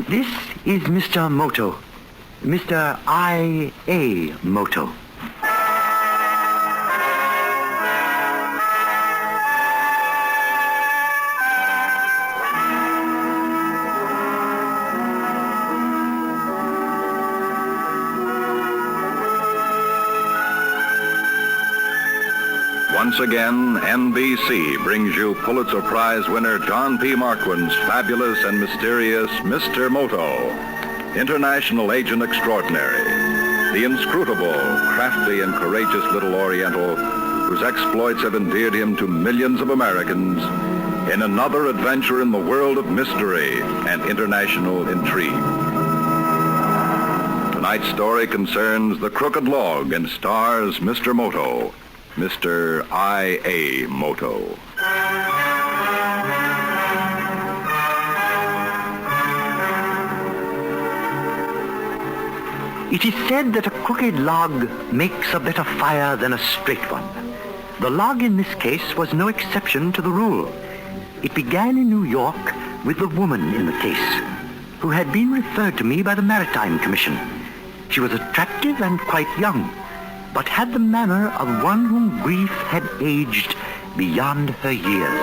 This is Mr. Moto. Mr. I.A. Moto. Once again, NBC brings you Pulitzer Prize winner John P. Marquand's fabulous and mysterious Mr. Moto, international agent extraordinary, the inscrutable, crafty, and courageous little Oriental whose exploits have endeared him to millions of Americans in another adventure in the world of mystery and international intrigue. Tonight's story concerns the Crooked Log and stars Mr. Moto, Mr. I.A. Moto. It is said that a crooked log makes a better fire than a straight one. The log in this case was no exception to the rule. It began in New York with the woman in the case, who had been referred to me by the Maritime Commission. She was attractive and quite young, but had the manner of one whom grief had aged beyond her years.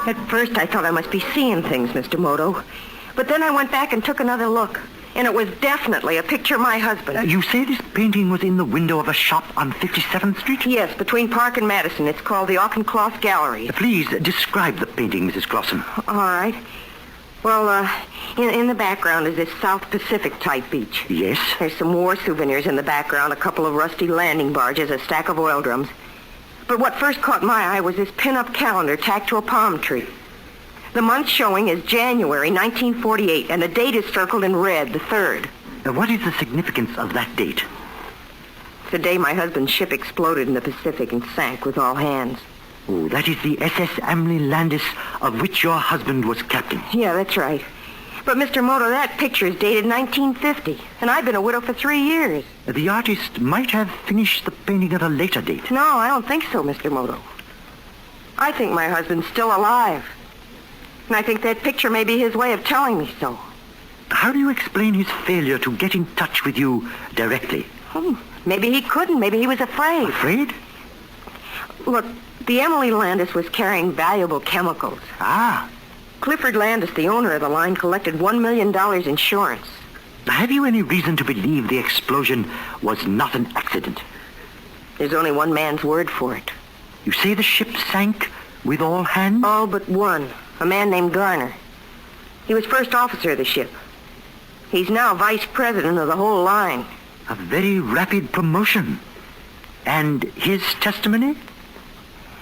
At first, I thought I must be seeing things, Mr. Moto. But then I went back and took another look, and it was definitely a picture of my husband. You say this painting was in the window of a shop on 57th Street? Yes, between Park and Madison. It's called the Auchincloss Gallery. Please describe the painting, Mrs. Clausen. All right. Well, in the background is this South Pacific-type beach. Yes? There's some war souvenirs in the background, a couple of rusty landing barges, a stack of oil drums. But what first caught my eye was this pin-up calendar tacked to a palm tree. The month showing is January 1948, and the date is circled in red, the 3rd. What is the significance of that date? The day my husband's ship exploded in the Pacific and sank with all hands. Oh, that is the SS Emily Landis, of which your husband was captain. Yeah, that's right. But, Mr. Moto, that picture is dated 1950, and I've been a widow for 3 years. The artist might have finished the painting at a later date. No, I don't think so, Mr. Moto. I think my husband's still alive. And I think that picture may be his way of telling me so. How do you explain his failure to get in touch with you directly? Maybe he couldn't. Maybe he was afraid. Afraid? Look, the Emily Landis was carrying valuable chemicals. Ah. Clifford Landis, the owner of the line, collected $1 million insurance. Have you any reason to believe the explosion was not an accident? There's only one man's word for it. You say the ship sank with all hands? All but one. A man named Garner. He was first officer of the ship. He's now vice president of the whole line. A very rapid promotion. And his testimony?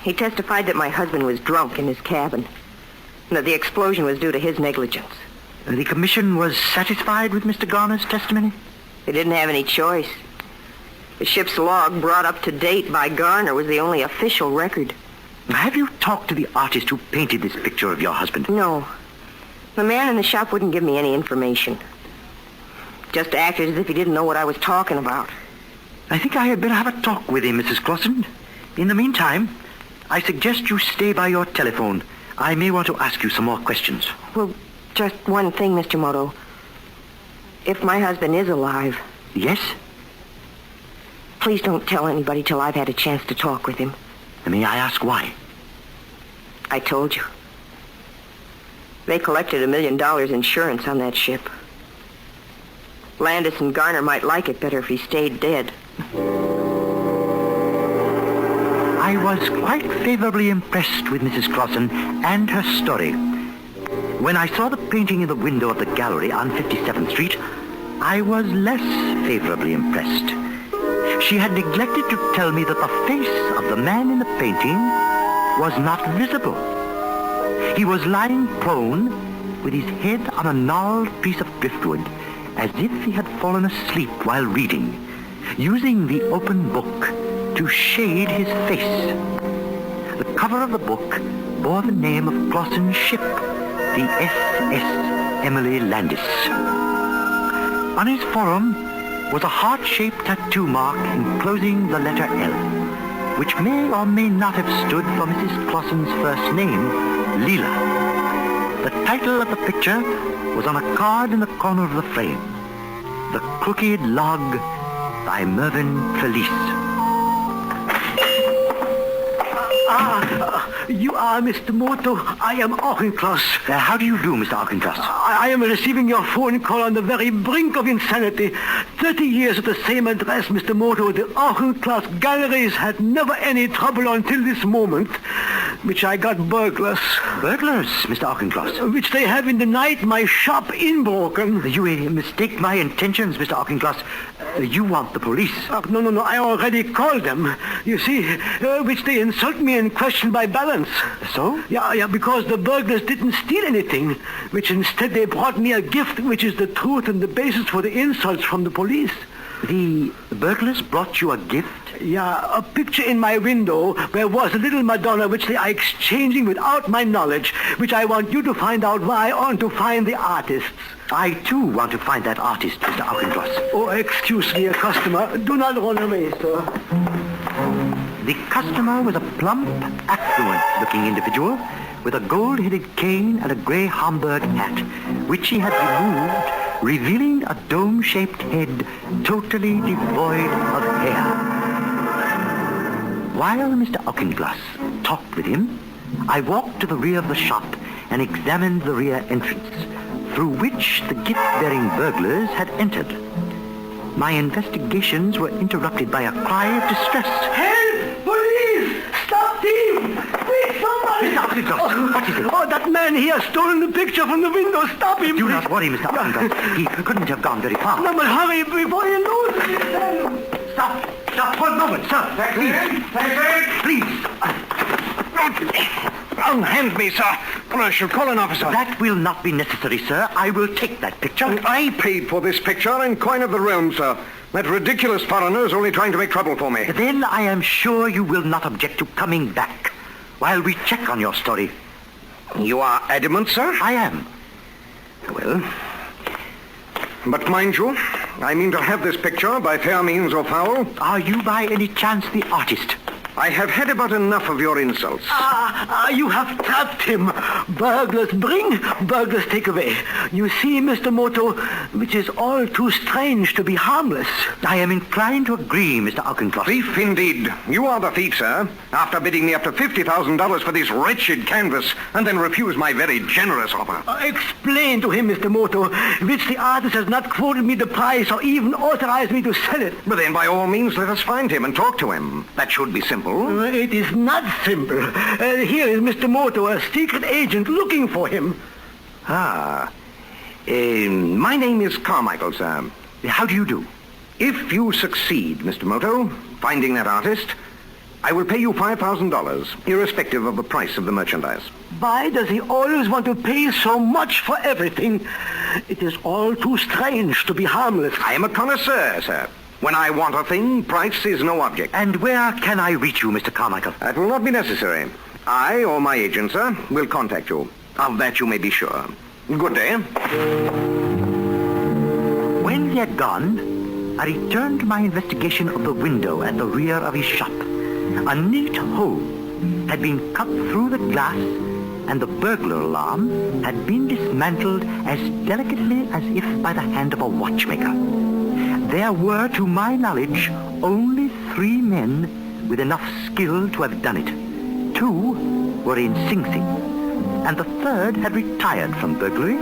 He testified that my husband was drunk in his cabin, and that the explosion was due to his negligence. The commission was satisfied with Mr. Garner's testimony? They didn't have any choice. The ship's log, brought up to date by Garner, was the only official record. Have you talked to the artist who painted this picture of your husband? No. The man in the shop wouldn't give me any information. Just acted as if he didn't know what I was talking about. I think I had better have a talk with him, Mrs. Clausen. In the meantime, I suggest you stay by your telephone. I may want to ask you some more questions. Well, just one thing, Mr. Moto. If my husband is alive... Yes? Please don't tell anybody till I've had a chance to talk with him. May I ask why? I told you. They collected $1 million insurance on that ship. Landis and Garner might like it better if he stayed dead. I was quite favorably impressed with Mrs. Clausen and her story. When I saw the painting in the window of the gallery on 57th Street, I was less favorably impressed. She had neglected to tell me that the face of the man in the painting was not visible. He was lying prone with his head on a gnarled piece of driftwood, as if he had fallen asleep while reading, using the open book to shade his face. The cover of the book bore the name of Clausen's ship, the SS Emily Landis. On his forearm was a heart-shaped tattoo mark enclosing the letter L, which may or may not have stood for Mrs. Clausen's first name, Leela. The title of the picture was on a card in the corner of the frame. The Crooked Log by Mervyn Trelease. You are Mr. Moto. I am Auchincloss. How do you do, Mr. Auchincloss? I am receiving your phone call on the very brink of insanity. 30 years at the same address, Mr. Moto. The Auchincloss galleries had never any trouble until this moment, which I got burglars. Burglars, Mr. Auchincloss? Which they have in the night my shop inbroken. You mistake my intentions, Mr. Auchincloss. You want the police. No. I already called them. You see, which they insult me and question my balance. So? Yeah, because the burglars didn't steal anything, which instead they brought me a gift, which is the truth and the basis for the insults from the police. The burglars brought you a gift? Yeah, a picture in my window where was a little Madonna which they are exchanging without my knowledge, which I want you to find out why I want to find the artists. I, too, want to find that artist, Mr. Auchincloss. Oh, excuse me, a customer. Do not run away, sir. The customer was a plump, affluent-looking individual with a gold-headed cane and a grey Hamburg hat, which he had removed, revealing a dome-shaped head totally devoid of hair. While Mr. Auchincloss talked with him, I walked to the rear of the shop and examined the rear entrance, through which the gift-bearing burglars had entered. My investigations were interrupted by a cry of distress. Help! Police! Stop thief! Quick, somebody! Mr. Auchincloss, what is it? Oh, that man, he has stolen the picture from the window. Stop him! Do not worry, Mr. Auchincloss. He couldn't have gone very far. No, but hurry before he loses it. Stop for a moment, sir. Please. Unhand me, sir, or I shall call an officer. That will not be necessary, sir. I will take that picture. I paid for this picture in coin of the realm, sir. That ridiculous foreigner is only trying to make trouble for me. Then I am sure you will not object to coming back while we check on your story. You are adamant, sir? I am. Well, but mind you, I mean to have this picture by fair means or foul. Are you by any chance the artist? I have had about enough of your insults. You have trapped him. Burglars bring, burglars take away. You see, Mr. Moto, which is all too strange to be harmless. I am inclined to agree, Mr. Auchincloss. Thief indeed. You are the thief, sir. After bidding me up to $50,000 for this wretched canvas, and then refuse my very generous offer. Explain to him, Mr. Moto, which the artist has not quoted me the price or even authorized me to sell it. But then by all means let us find him and talk to him. That should be simple. It is not simple. Here is Mr. Moto, a secret agent looking for him. My name is Carmichael, sir. How do you do? If you succeed, Mr. Moto, finding that artist, I will pay you $5,000, irrespective of the price of the merchandise. Why does he always want to pay so much for everything? It is all too strange to be harmless. I am a connoisseur, sir. When I want a thing, price is no object. And where can I reach you, Mr. Carmichael? That will not be necessary. I or my agent, sir, will contact you. Of that you may be sure. Good day. When he had gone, I returned to my investigation of the window at the rear of his shop. A neat hole had been cut through the glass, and the burglar alarm had been dismantled as delicately as if by the hand of a watchmaker. There were, to my knowledge, only 3 men with enough skill to have done it. 2 were in Sing Sing, and the 3rd had retired from burglary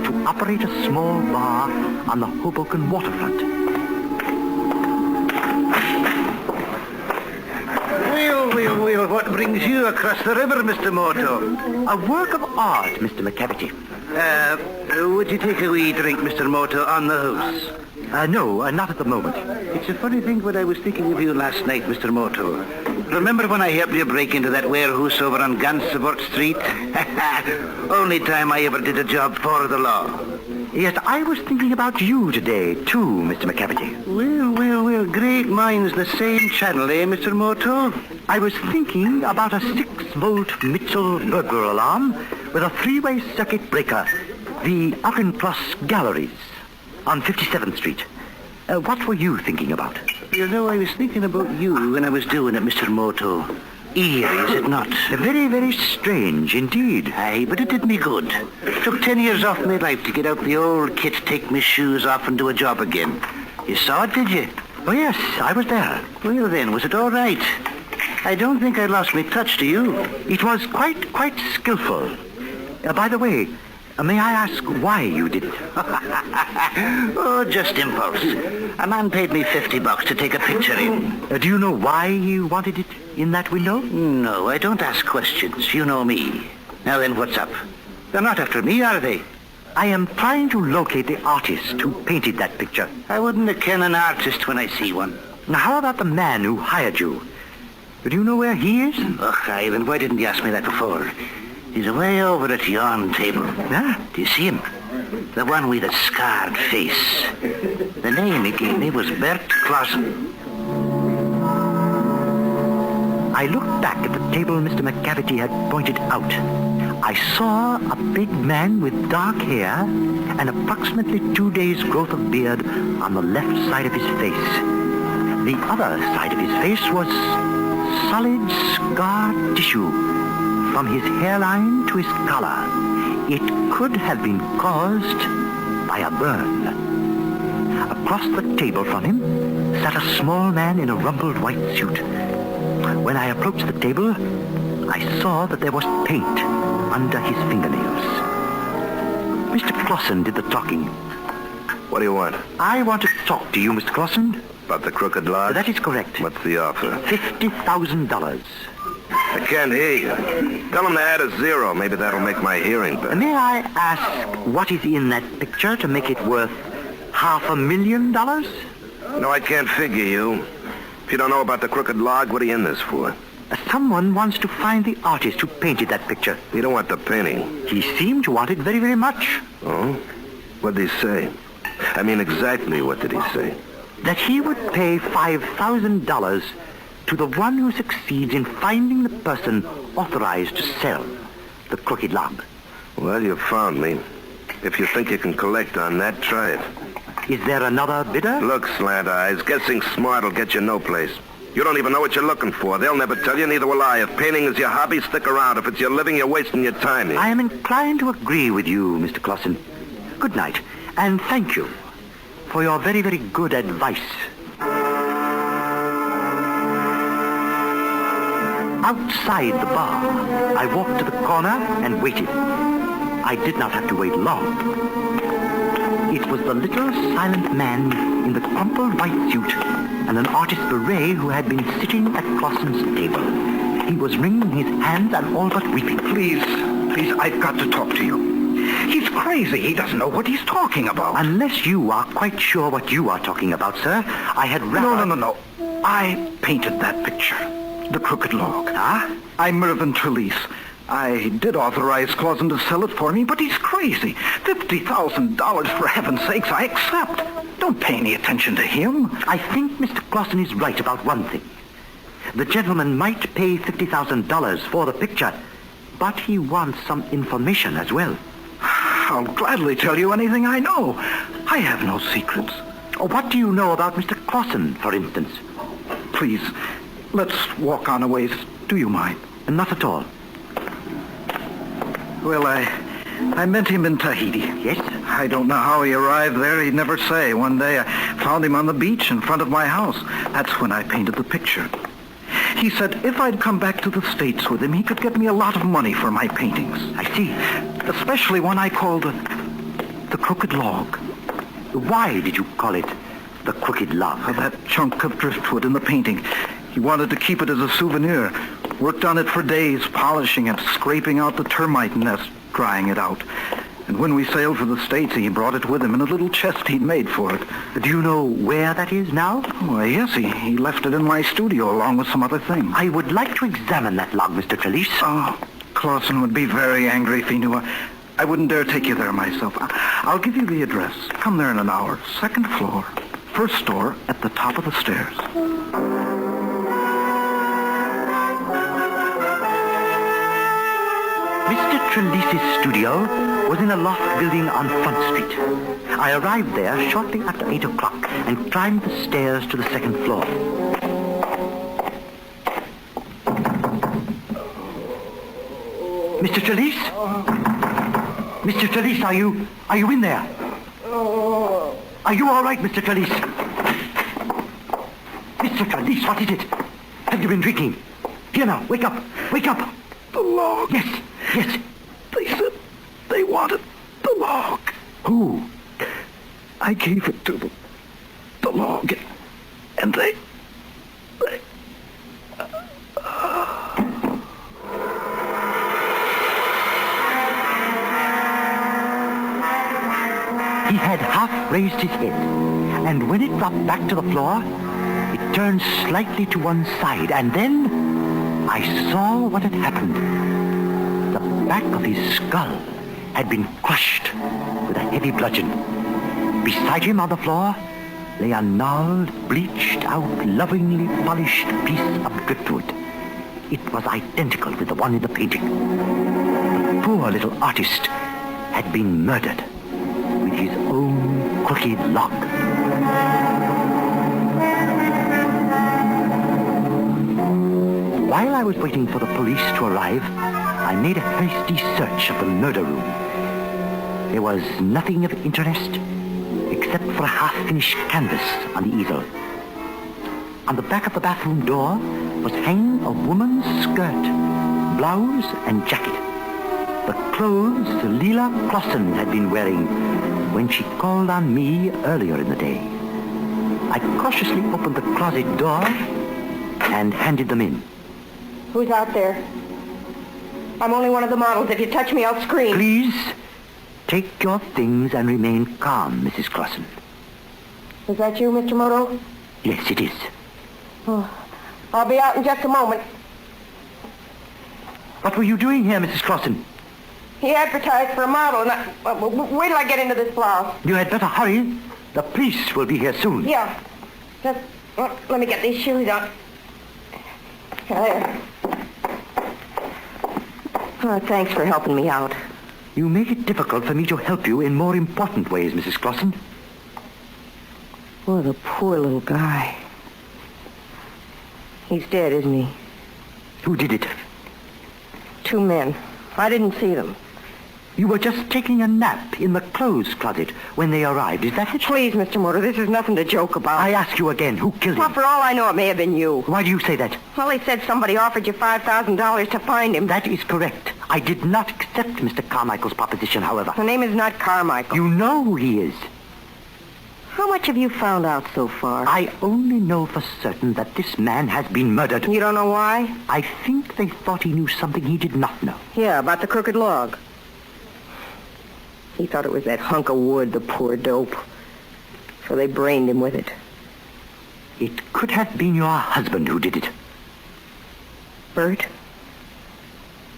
to operate a small bar on the Hoboken waterfront. Well, what brings you across the river, Mr. Moto? A work of art, Mr. McCavity. Would you take a wee drink, Mr. Moto, on the house? No, not at the moment. It's a funny thing when I was thinking of you last night, Mr. Moto. Remember when I helped you break into that warehouse over on Gansevoort Street? Only time I ever did a job for the law. Yes, I was thinking about you today, too, Mr. McCavity. Well, great minds the same channel, eh, Mr. Moto? I was thinking about a 6-volt Mitchell burglar alarm with a 3-way circuit breaker, the Auchincloss Galleries on 57th Street. What were you thinking about? You know, I was thinking about you when I was doing it, Mr. Moto. Eerie, is it not? Very, very strange indeed. Aye, but it did me good. Took 10 years off my life to get out the old kit, take my shoes off and do a job again. You saw it, did you? Oh, yes, I was there. Well then, was it all right? I don't think I lost my touch to you. It was quite skillful. By the way, may I ask why you did it? Oh, just impulse. A man paid me $50 to take a picture in. Do you know why he wanted it in that window? No, I don't ask questions. You know me. Now then, what's up? They're not after me, are they? I am trying to locate the artist who painted that picture. I wouldn't have ken an artist when I see one. Now, how about the man who hired you? Do you know where he is? Ugh, aye, then why didn't you ask me that before? He's away over at yon table. Huh? Do you see him? The one with the scarred face. The name he gave me was Bert Clausen. I looked back at the table Mr. McCavity had pointed out. I saw a big man with dark hair and approximately 2 days' growth of beard on the left side of his face. The other side of his face was solid scar tissue from his hairline to his collar. It could have been caused by a burn. Across the table from him sat a small man in a rumpled white suit. When I approached the table, I saw that there was paint under his fingernails. Mr. Clausen did the talking. What do you want? I want to talk to you, Mr. Clausen. About the crooked lodge? That is correct. What's the offer? $50,000. I can't hear you. Tell him to add a zero. Maybe that'll make my hearing better. May I ask what is in that picture to make it worth $500,000? No, I can't figure you. If you don't know about the crooked log, what are you in this for? Someone wants to find the artist who painted that picture. You don't want the painting. He seemed to want it very, very much. Oh? What'd he say? I mean, exactly what did he say? That he would pay $5,000 to the one who succeeds in finding the person authorized to sell the crooked log. Well, you found me. If you think you can collect on that, try it. Is there another bidder? Look, Slant Eyes, guessing smart will get you no place. You don't even know what you're looking for. They'll never tell you, neither will I. If painting is your hobby, stick around. If it's your living, you're wasting your time here. I am inclined to agree with you, Mr. Clausen. Good night, and thank you for your very, very good advice. Outside the bar, I walked to the corner and waited. I did not have to wait long. It was the little silent man in the crumpled white suit and an artist beret who had been sitting at Clausen's table. He was wringing his hands and all but weeping. Please, I've got to talk to you. He's crazy. He doesn't know what he's talking about. Unless you are quite sure what you are talking about, sir, I had rather... No. I painted that picture. The crooked log. Huh? I'm Mervyn Trelease. I did authorize Clausen to sell it for me, but he's crazy. $50,000, for heaven's sakes, I accept. Don't pay any attention to him. I think Mr. Clausen is right about one thing. The gentleman might pay $50,000 for the picture, but he wants some information as well. I'll gladly tell you anything I know. I have no secrets. What do you know about Mr. Clausen, for instance? Please, let's walk on a ways. Do you mind? Not at all. Well, I met him in Tahiti. Yes? I don't know how he arrived there. He'd never say. One day I found him on the beach in front of my house. That's when I painted the picture. He said if I'd come back to the States with him, he could get me a lot of money for my paintings. I see. Especially one I called the crooked log. Why did you call it the crooked log? That chunk of driftwood in the painting. He wanted to keep it as a souvenir. Worked on it for days, polishing it, scraping out the termite nest, drying it out. And when we sailed for the States, he brought it with him in a little chest he'd made for it. Do you know where that is now? Why, yes, he left it in my studio along with some other things. I would like to examine that log, Mr. Trelease. Oh, Clausen would be very angry if he knew. I wouldn't dare take you there myself. I'll give you the address. Come there in an hour. Second floor. First door at the top of the stairs. Mr. Trelease's studio was in a loft building on Front Street. I arrived there shortly after 8 o'clock and climbed the stairs to the second floor. Mr. Trelease? Mr. Trelease, are you in there? Are you all right, Mr. Trelease? Mr. Trelease, what is it? Have you been drinking? Here now, wake up. Wake up. The log. Yes. They said they wanted the log. Who? I gave it to them. The log. And they... He had half raised his head, and when it dropped back to the floor, it turned slightly to one side, and then I saw what had happened. The back of his skull had been crushed with a heavy bludgeon. Beside him on the floor lay a gnarled, bleached out, lovingly polished piece of driftwood. It was identical with the one in the painting. The poor little artist had been murdered with his own crooked log. While I was waiting for the police to arrive, I made a hasty search of the murder room. There was nothing of interest except for a half-finished canvas on the easel. On the back of the bathroom door was hanging a woman's skirt, blouse, and jacket. The clothes Leela Clausen had been wearing when she called on me earlier in the day. I cautiously opened the closet door and handed them in. Who's out there? I'm only one of the models. If you touch me, I'll scream. Please, take your things and remain calm, Mrs. Clausen. Is that you, Mr. Moto? Yes, it is. Oh, I'll be out in just a moment. What were you doing here, Mrs. Clausen? He advertised for a model, and wait till I get into this blouse. You had better hurry. The police will be here soon. Yeah. Just, let me get these shoes on. There. Oh, thanks for helping me out. You make it difficult for me to help you in more important ways, Mrs. Clausen. Oh, the poor little guy. He's dead, isn't he? Who did it? 2 men. I didn't see them. You were just taking a nap in the clothes closet when they arrived. Is that it? Please, Mr. Moto, this is nothing to joke about. I ask you again, who killed him? Well, for all I know, it may have been you. Why do you say that? Well, he said somebody offered you $5,000 to find him. That is correct. I did not accept Mr. Carmichael's proposition, however. The name is not Carmichael. You know who he is. How much have you found out so far? I only know for certain that this man has been murdered. You don't know why? I think they thought he knew something he did not know. Yeah, about the crooked log. He thought it was that hunk of wood, the poor dope. So they brained him with it. It could have been your husband who did it. Bert?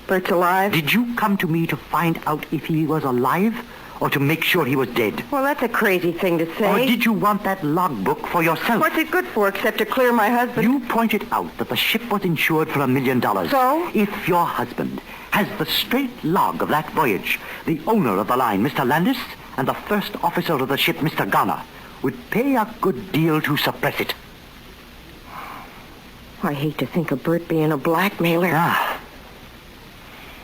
Bert's alive? Did you come to me to find out if he was alive or to make sure he was dead? Well, that's a crazy thing to say. Or did you want that logbook for yourself? What's it good for except to clear my husband? You pointed out that the ship was insured for $1 million. So? If your husband has the straight log of that voyage, the owner of the line, Mr. Landis, and the first officer of the ship, Mr. Garner, would pay a good deal to suppress it. I hate to think of Bert being a blackmailer.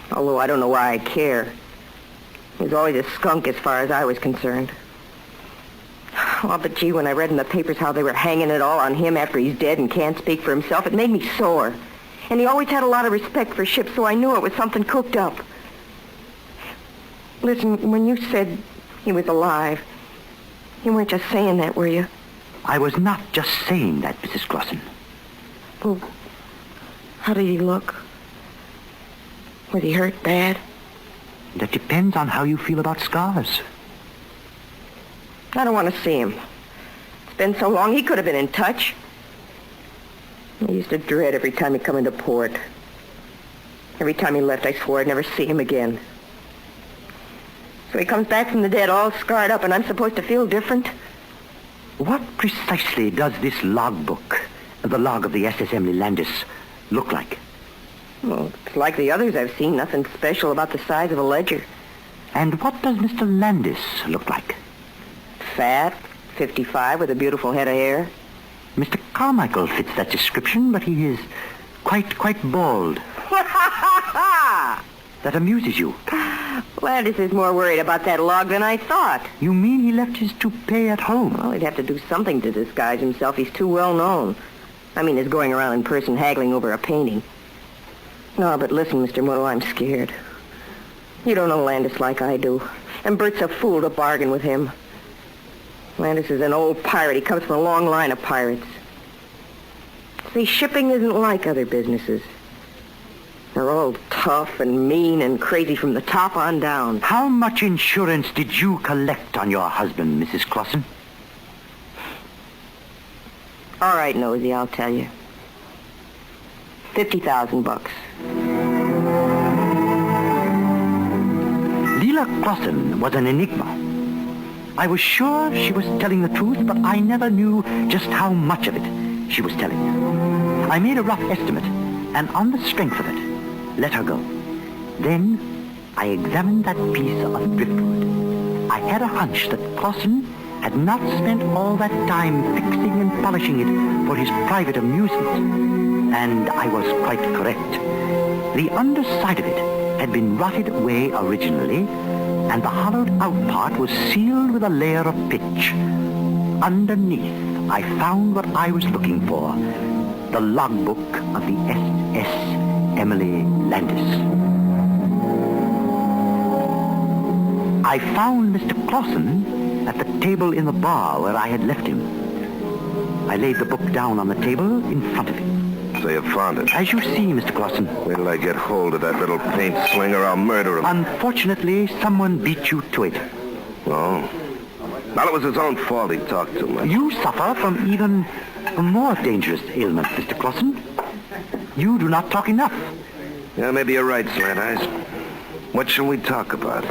Although I don't know why I care. He was always a skunk as far as I was concerned. Oh, but gee, when I read in the papers how they were hanging it all on him after he's dead and can't speak for himself, it made me sore. And he always had a lot of respect for ships, so I knew it was something cooked up. Listen, when you said he was alive, you weren't just saying that, were you? I was not just saying that, Mrs. Clausen. Well, how did he look? Was he hurt bad? That depends on how you feel about scars. I don't want to see him. It's been so long, he could have been in touch. I used to dread every time he'd come into port. Every time he left, I swore I'd never see him again. So he comes back from the dead all scarred up, and I'm supposed to feel different? What precisely does this logbook, the log of the SS Emily Landis, look like? Well, it's like the others I've seen. Nothing special about the size of a ledger. And what does Mr. Landis look like? Fat, 55, with a beautiful head of hair. Mr. Carmichael fits that description, but he is quite bald. that amuses you? Landis is more worried about that log than I thought. You mean he left his toupee at home? Well, he'd have to do something to disguise himself. He's too well known. I mean, his going around in person haggling over a painting. No, but listen, Mr. Moto, I'm scared. You don't know Landis like I do. And Bert's a fool to bargain with him. Landis is an old pirate. He comes from a long line of pirates. See, shipping isn't like other businesses. They're all tough and mean and crazy from the top on down. How much insurance did you collect on your husband, Mrs. Clausen? All right, Nosy, I'll tell you. $50,000. Leela Clausen was an enigma. I was sure she was telling the truth, but I never knew just how much of it she was telling. I made a rough estimate, and on the strength of it, let her go. Then I examined that piece of driftwood. I had a hunch that Clausen had not spent all that time fixing and polishing it for his private amusement. And I was quite correct. The underside of it had been rotted away originally, and the hollowed out part was sealed with a layer of pitch. Underneath, I found what I was looking for, the logbook of the SS Emily Landis. I found Mr. Clausen at the table in the bar where I had left him. I laid the book down on the table in front of him. So you found it? As you see, Mr. Clausen. Wait till I get hold of that little paint slinger, I'll murder him. Unfortunately, someone beat you to it. Oh. Well, it was his own fault he talked too much. You suffer from even a more dangerous ailment, Mr. Clausen. You do not talk enough. Yeah, maybe you're right, Slant Eyes. What shall we talk about?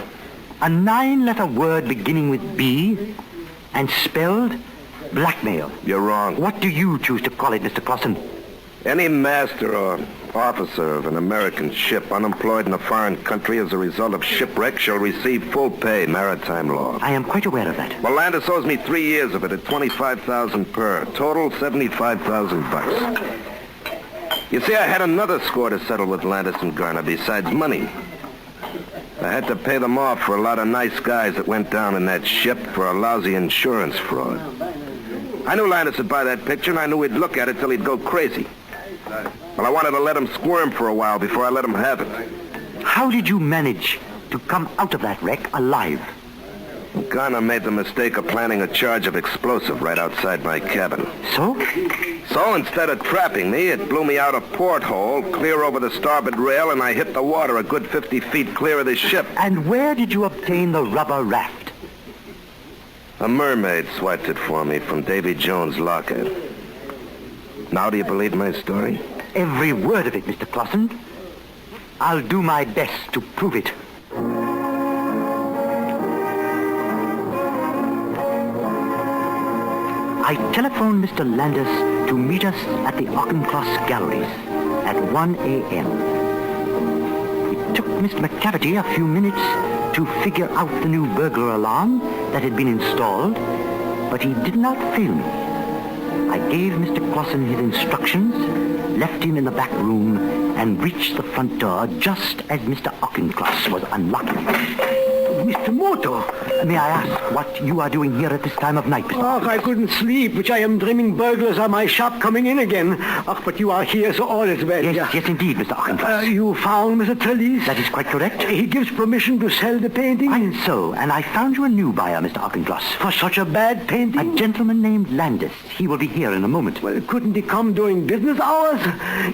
A 9-letter word beginning with B and spelled blackmail. You're wrong. What do you choose to call it, Mr. Clausen? Any master or officer of an American ship unemployed in a foreign country as a result of shipwreck shall receive full pay, maritime law. I am quite aware of that. Well, Landis owes me 3 years of it at $25,000 per. Total $75,000. You see, I had another score to settle with Landis and Garner besides money. I had to pay them off for a lot of nice guys that went down in that ship for a lousy insurance fraud. I knew Landis would buy that picture, and I knew he'd look at it till he'd go crazy. Well, I wanted to let him squirm for a while before I let him have it. How did you manage to come out of that wreck alive? Garner made the mistake of planting a charge of explosive right outside my cabin. So? So instead of trapping me, it blew me out a porthole, clear over the starboard rail, and I hit the water a good 50 feet clear of the ship. And where did you obtain the rubber raft? A mermaid swiped it for me from Davy Jones' locker. Now do you believe my story? Every word of it, Mr. Clausen. I'll do my best to prove it. I telephoned Mr. Landis to meet us at the Auchincloss Galleries at 1 a.m. It took Mr. McCafferty a few minutes to figure out the new burglar alarm that had been installed, but he did not fail me. I gave Mr. Clausen his instructions, left him in the back room, and reached the front door just as Mr. Auchincloss was unlocking it. Mr. Moto. May I ask what you are doing here at this time of night, Mr. Ach, I couldn't sleep, which I am dreaming burglars are my shop coming in again. Ach, but you are here, so all is well. Yes, yes, indeed, Mr. Auchincloss. You found Mr. Trellis? That is quite correct. He gives permission to sell the painting? Quite so, and I found you a new buyer, Mr. Auchincloss. For such a bad painting? A gentleman named Landis. He will be here in a moment. Well, couldn't he come during business hours?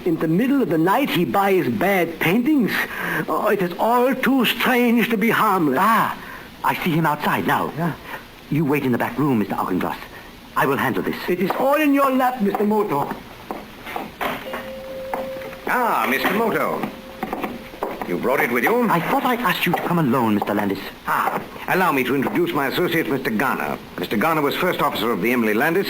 In the middle of the night, he buys bad paintings? Oh, it is all too strange to be harmless. Ah, I see him outside now. Yeah. You wait in the back room, Mr. Auchincloss. I will handle this. It is all in your lap, Mr. Moto. Ah, Mr. Moto. You brought it with you? I thought I asked you to come alone, Mr. Landis. Allow me to introduce my associate, Mr. Garner. Mr. Garner was first officer of the Emily Landis,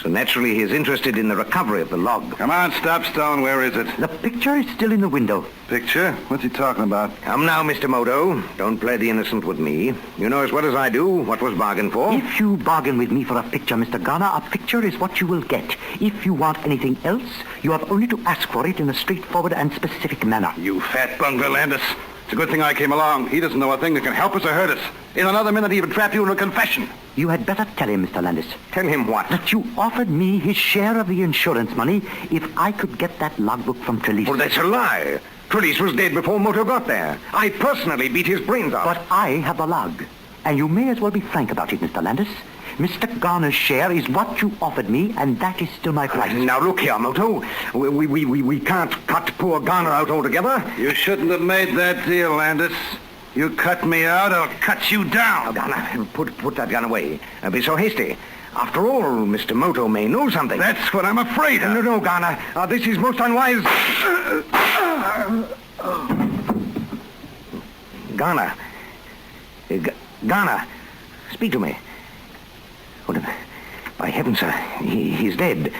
so naturally he is interested in the recovery of the log. Come on, stop, Stone. Where is it? The picture is still in the window. Picture? What's he talking about? Come now, Mr. Moto. Don't play the innocent with me. You know as well as I do what was bargained for. If you bargain with me for a picture, Mr. Garner, a picture is what you will get. If you want anything else, you have only to ask for it in a straightforward and specific manner. You fat bungler, Landis. It's a good thing I came along. He doesn't know a thing that can help us or hurt us. In another minute, he would trap you in a confession. You had better tell him, Mr. Landis, Tell him what? that you offered me his share of the insurance money if I could get that logbook from Trelease. Well, that's a lie. Trelease was dead before Moto got there. I personally beat his brains out. But I have the log, and you may as well be frank about it, Mr. Landis. Mr. Garner's share is what you offered me, and that is still my price. Now, look here, Moto. We can't cut poor Garner out altogether. You shouldn't have made that deal, Landis. You cut me out, I'll cut you down. Now, Garner, put that gun away. Don't be so hasty. After all, Mr. Moto may know something. That's what I'm afraid of. No, Garner. This is most unwise. Garner. Garner. Speak to me. By heavens, sir, he's dead.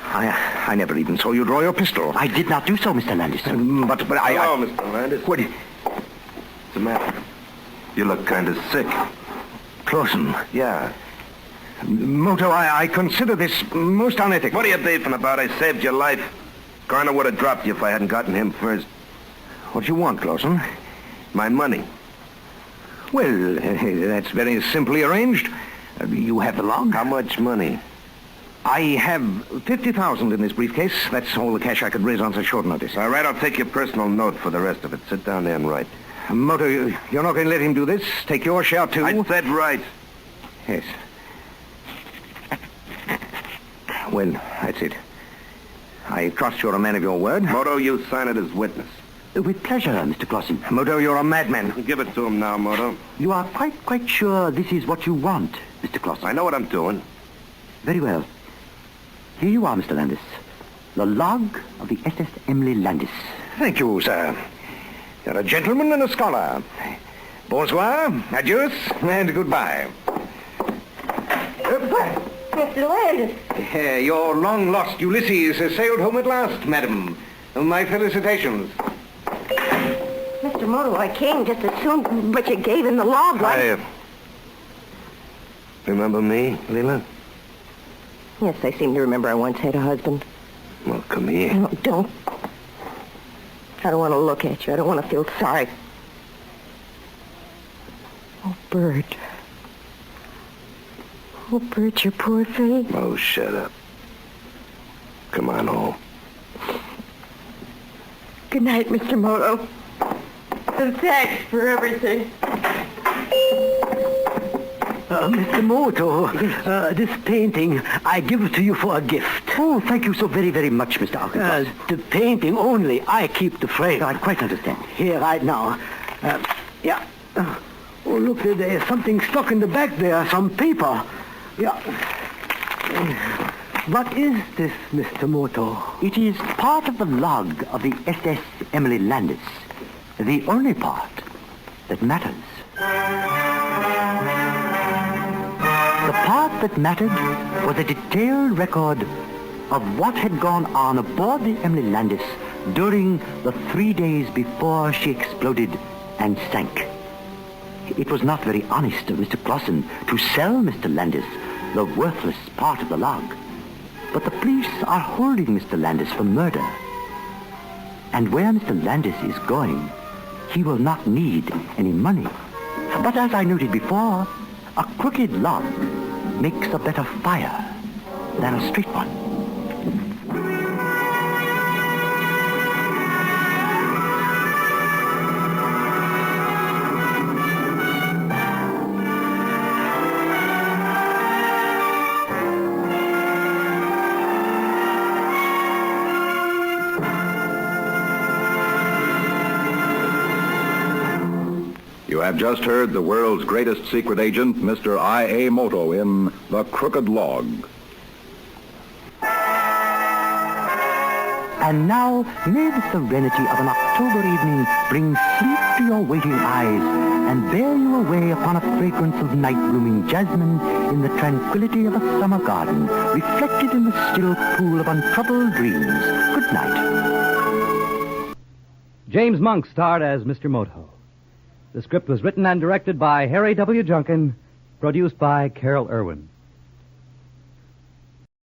I never even saw you draw your pistol. I did not do so, Mr. Landis. But I... Hello, Mr. Landis. What? What's the matter? You look kind of sick. Clausen. Yeah. Moto, I consider this most unethical. What are you beefing about? I saved your life. Garner would have dropped you if I hadn't gotten him first. What do you want, Clausen? My money. Well, that's very simply arranged. You have the log. How much money? I have $50,000 in this briefcase. That's all the cash I could raise on such short notice. All right, I'll take your personal note for the rest of it. Sit down there and write. Moto, you're not going to let him do this? Take your share, too? I said right. Yes. Well, that's it. I trust you're a man of your word. Moto, you sign it as witness. With pleasure, Mr. Clausen. Moto, you're a madman. Give it to him now, Moto. You are quite sure this is what you want, Mr. Clausen? I know what I'm doing. Very well. Here you are, Mr. Landis. The log of the SS Emily Landis. Thank you, sir. You're a gentleman and a scholar. Bonsoir, adieu, and goodbye. Mr. Landis. Your long-lost Ulysses has sailed home at last, madam. My felicitations. Mr. Moto, I came just as soon, but you gave him the log, right? Remember me, Leela? Yes, I seem to remember I once had a husband. Well, come here. No, don't. I don't want to look at you. I don't want to feel sorry. Oh, Bert. Oh, Bert, your poor face. Oh, shut up. Come on home. Good night, Mr. Moto. And thanks for everything. Mr. Moto, this painting, I give it to you for a gift. Oh, thank you so very, very much, Mr. Alcatraz. The painting only. I keep the frame. I quite understand. Here, right now. Yeah. Oh, look, there's something stuck in the back there. Some paper. Yeah. What is this, Mr. Moto? It is part of the log of the SS Emily Landis. The only part that matters. The part that mattered was a detailed record of what had gone on aboard the Emily Landis during the 3 days before she exploded and sank. It was not very honest of Mr. Clausen to sell Mr. Landis the worthless part of the log. But the police are holding Mr. Landis for murder. And where Mr. Landis is going, he will not need any money. But as I noted before, a crooked log makes a better fire than a straight one. You have just heard the world's greatest secret agent, Mr. I.A. Moto, in The Crooked Log. And now, may the serenity of an October evening bring sleep to your waiting eyes and bear you away upon a fragrance of night-blooming jasmine in the tranquility of a summer garden, reflected in the still pool of untroubled dreams. Good night. James Monk starred as Mr. Moto. The script was written and directed by Harry W. Junkin, produced by Carol Irwin.